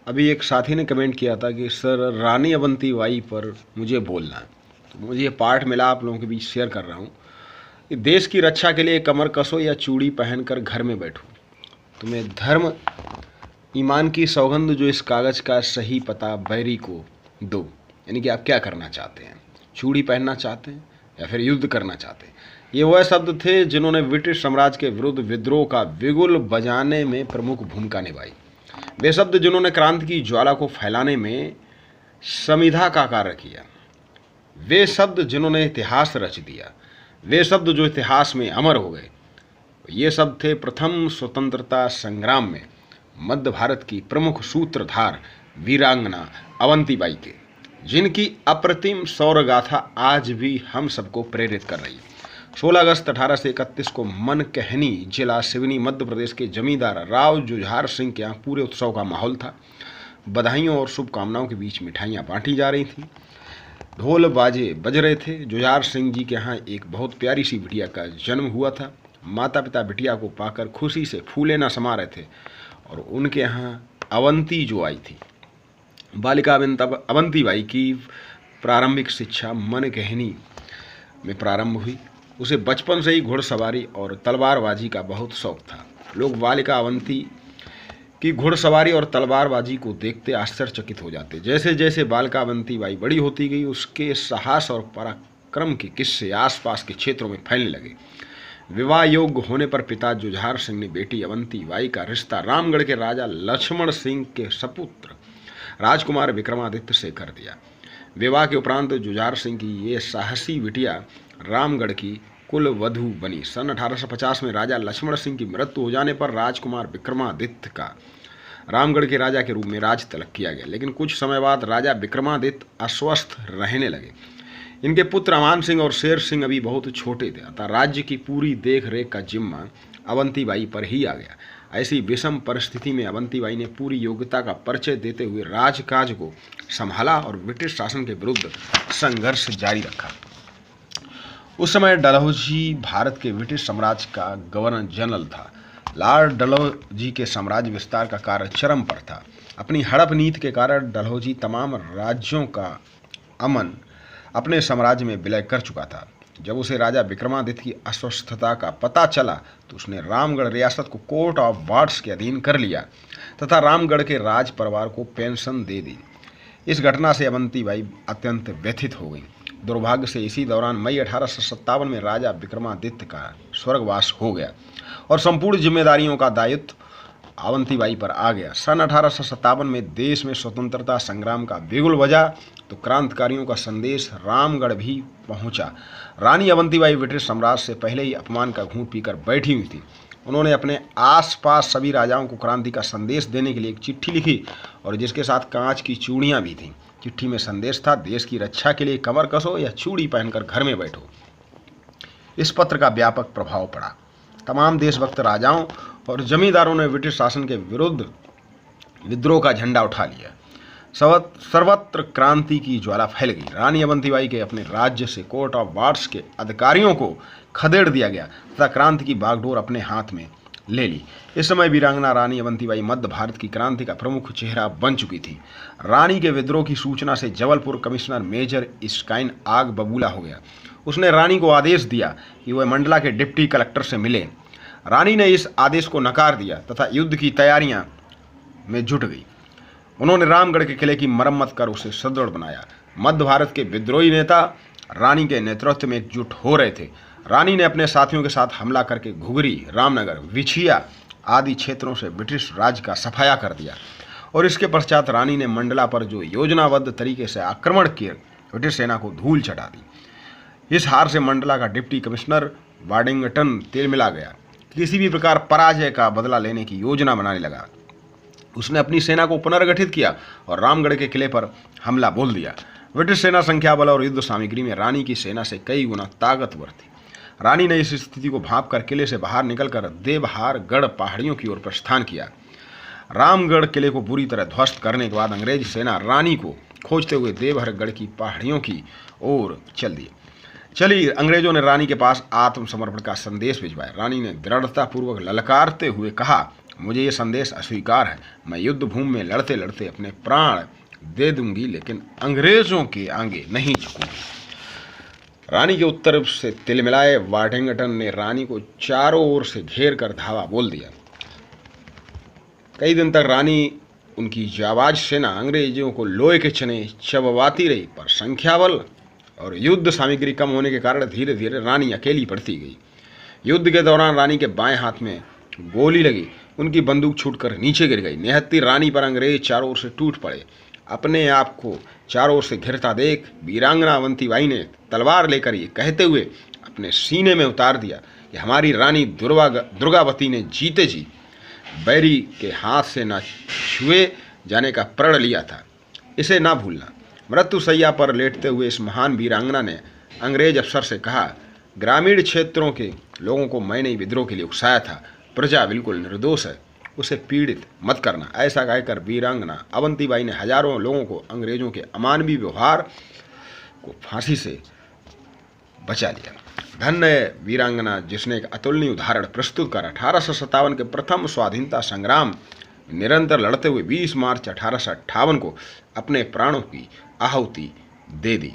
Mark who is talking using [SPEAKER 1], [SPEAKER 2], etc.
[SPEAKER 1] अभी एक साथी ने कमेंट किया था कि सर रानी अवंतीबाई पर मुझे बोलना है, तो मुझे ये पाठ मिला, आप लोगों के बीच शेयर कर रहा हूँ कि देश की रक्षा के लिए कमर कसो या चूड़ी पहनकर घर में बैठो। तुम्हें धर्म ईमान की सौगंध जो इस कागज़ का सही पता बैरी को दो। यानी कि आप क्या करना चाहते हैं, चूड़ी पहनना चाहते हैं या फिर युद्ध करना चाहते हैं। ये वह शब्द थे जिन्होंने ब्रिटिश साम्राज्य के विरुद्ध विद्रोह का बिगुल बजाने में प्रमुख भूमिका निभाई। वे शब्द जिन्होंने क्रांति की ज्वाला को फैलाने में समिधा का कार्य किया। वे शब्द जिन्होंने इतिहास रच दिया। वे शब्द जो इतिहास में अमर हो गए। ये शब्द थे प्रथम स्वतंत्रता संग्राम में मध्य भारत की प्रमुख सूत्रधार वीरांगना अवंतीबाई के, जिनकी अप्रतिम शौर्य गाथा आज भी हम सबको प्रेरित कर रही है। 16 अगस्त 1831 को मनकहनी जिला सिवनी मध्य प्रदेश के जमींदार राव जुझार सिंह के यहाँ पूरे उत्सव का माहौल था। बधाइयों और शुभकामनाओं के बीच मिठाइयाँ बांटी जा रही थीं, ढोल बाजे बज रहे थे। जुझार सिंह जी के यहाँ एक बहुत प्यारी सी बिटिया का जन्म हुआ था। माता पिता बिटिया को पाकर खुशी से फूले न समा रहे थे और उनके यहाँ अवंती जो आई थी, बालिका अवंतीबाई की प्रारंभिक शिक्षा मनकहनी में प्रारंभ हुई। उसे बचपन से ही घुड़सवारी और तलवारबाजी का बहुत शौक था। लोग बालिका अवंती की घुड़सवारी और तलवारबाजी को देखते आश्चर्यचकित हो जाते। जैसे जैसे बालिका अवंतीबाई बड़ी होती गई, उसके साहस और पराक्रम के किस्से आसपास के क्षेत्रों में फैलने लगे। विवाह योग्य होने पर पिता जुझार सिंह ने बेटी अवंतीबाई का रिश्ता रामगढ़ के राजा लक्ष्मण सिंह के सपुत्र राजकुमार विक्रमादित्य से कर दिया। विवाह के उपरांत जुझार सिंह की ये साहसी बिटिया रामगढ़ की कुल वधू बनी। सन 1850 में राजा लक्ष्मण सिंह की मृत्यु हो जाने पर राजकुमार विक्रमादित्य का रामगढ़ के राजा के रूप में राज तलक किया गया। लेकिन कुछ समय बाद राजा विक्रमादित्य अस्वस्थ रहने लगे। इनके पुत्र अमान सिंह और शेर सिंह अभी बहुत छोटे थे, अतः राज्य की पूरी देख रेख का जिम्मा अवंतीबाई पर ही आ गया। ऐसी विषम परिस्थिति में अवंतीबाई ने पूरी योग्यता का परिचय देते हुए राजकाज को संभाला और ब्रिटिश शासन के विरुद्ध संघर्ष जारी रखा। उस समय डलहौजी भारत के ब्रिटिश साम्राज्य का गवर्नर जनरल था। लॉर्ड डलहौजी के साम्राज्य विस्तार का कार्य चरम पर था। अपनी हड़प नीति के कारण डलहौजी तमाम राज्यों का अमन अपने साम्राज्य में विलय कर चुका था। जब उसे राजा विक्रमादित्य की अस्वस्थता का पता चला तो उसने रामगढ़ रियासत को कोर्ट ऑफ वार्ड्स के अधीन कर लिया तथा रामगढ़ के राज परिवार को पेंशन दे दी। इस घटना से अवंतीबाई अत्यंत व्यथित हो गई। दुर्भाग्य से इसी दौरान मई 1857 में राजा विक्रमादित्य का स्वर्गवास हो गया और संपूर्ण जिम्मेदारियों का दायित्व अवंतीबाई पर आ गया। सन 1857 में देश में स्वतंत्रता संग्राम का बिगुल बजा तो क्रांतिकारियों का संदेश रामगढ़ भी पहुंचा। रानी अवंतीबाई ब्रिटिश साम्राज्य से पहले ही अपमान का घूंट पीकर बैठी हुई थी। उन्होंने अपने आसपास सभी राजाओं को क्रांति का संदेश देने के लिए एक चिट्ठी लिखी और जिसके साथ कांच की चूड़ियां भी थीं। चिट्ठी में संदेश था, देश की रक्षा के लिए कमर कसो या चूड़ी पहनकर घर में बैठो। इस पत्र का व्यापक प्रभाव पड़ा। तमाम देशभक्त राजाओं और जमींदारों ने ब्रिटिश शासन के विरुद्ध विद्रोह का झंडा उठा लिया। सर्वत्र क्रांति की ज्वाला फैल गई। रानी अवंतीबाई के अपने राज्य से कोर्ट ऑफ वार्ड्स के अधिकारियों को खदेड़ दिया गया तथा क्रांति की बागडोर अपने हाथ में ले ली। इस समय वीरांगना रानी अवंतीबाई मध्य भारत की क्रांति का प्रमुख चेहरा बन चुकी थी। रानी के विद्रोह की सूचना से जबलपुर कमिश्नर मेजर स्काइन आग बबूला हो गया। उसने रानी को आदेश दिया कि वह मंडला के डिप्टी कलेक्टर से मिले। रानी ने इस आदेश को नकार दिया तथा युद्ध की तैयारियां में जुट गई। उन्होंने रामगढ़ के किले की मरम्मत कर उसे सुदृढ़ बनाया। मध्य भारत के विद्रोही नेता रानी के नेतृत्व में एकजुट हो रहे थे। रानी ने अपने साथियों के साथ हमला करके घुघरी, रामनगर, विछिया आदि क्षेत्रों से ब्रिटिश राज का सफाया कर दिया और इसके पश्चात रानी ने मंडला पर जो योजनाबद्ध तरीके से आक्रमण किए, ब्रिटिश सेना को धूल चटा दी। इस हार से मंडला का डिप्टी कमिश्नर वाडिंगटन तिलमिला गया। किसी भी प्रकार पराजय का बदला लेने की योजना बनाने लगा। उसने अपनी सेना को पुनर्गठित किया और रामगढ़ के किले पर हमला बोल दिया। ब्रिटिश सेना संख्या बल और युद्ध सामग्री में रानी की सेना से कई गुना ताकतवर थी। रानी ने इस स्थिति को भांपकर किले से बाहर निकलकर देवहार गढ़ पहाड़ियों की ओर प्रस्थान किया। रामगढ़ किले को बुरी तरह ध्वस्त करने के बाद अंग्रेज सेना रानी को खोजते हुए देवहरगढ़ की पहाड़ियों की ओर चली। अंग्रेजों ने रानी के पास आत्मसमर्पण का संदेश भिजवाया। रानी ने दृढ़तापूर्वक ललकारते हुए कहा, मुझे ये संदेश अस्वीकार है। मैं युद्ध भूमि में लड़ते लड़ते अपने प्राण दे दूंगी, लेकिन अंग्रेजों के आगे नहीं झुकूंगी। रानी के उत्तर से तिलमिलाए वाशिंगटन ने रानी को चारों ओर से घेर कर धावा बोल दिया। कई दिन तक रानी उनकी जाबाज सेना अंग्रेजों को लोहे के चने चबवाती रही, पर संख्या बल और युद्ध सामग्री कम होने के कारण धीरे धीरे रानी अकेली पड़ती गई। युद्ध के दौरान रानी के बाएं हाथ में गोली लगी, उनकी बंदूक छूटकर नीचे गिर गई। निहत्ती रानी पर अंग्रेज चारों ओर से टूट पड़े। अपने आप को चारों ओर से घिरता देख वीरांगना अवंती बाई ने तलवार लेकर ये कहते हुए अपने सीने में उतार दिया कि हमारी रानी दुर्गावती ने जीते जी बैरी के हाथ से न छुए जाने का प्रण लिया था, इसे ना भूलना। मृत्युशैया पर लेटते हुए इस महान वीरांगना ने अंग्रेज अफसर से कहा, ग्रामीण क्षेत्रों के लोगों को मैंने विद्रोह के लिए उकसाया था, प्रजा बिल्कुल निर्दोष है, उसे पीड़ित मत करना। ऐसा कहकर वीरांगना अवंतीबाई ने हजारों लोगों को अंग्रेजों के अमानवीय व्यवहार को फांसी से बचा लिया। धन्य वीरांगना जिसने एक अतुलनीय उदाहरण प्रस्तुत कर 1857 के प्रथम स्वाधीनता संग्राम निरंतर लड़ते हुए 20 मार्च 1858 को अपने प्राणों की आहुति दे दी।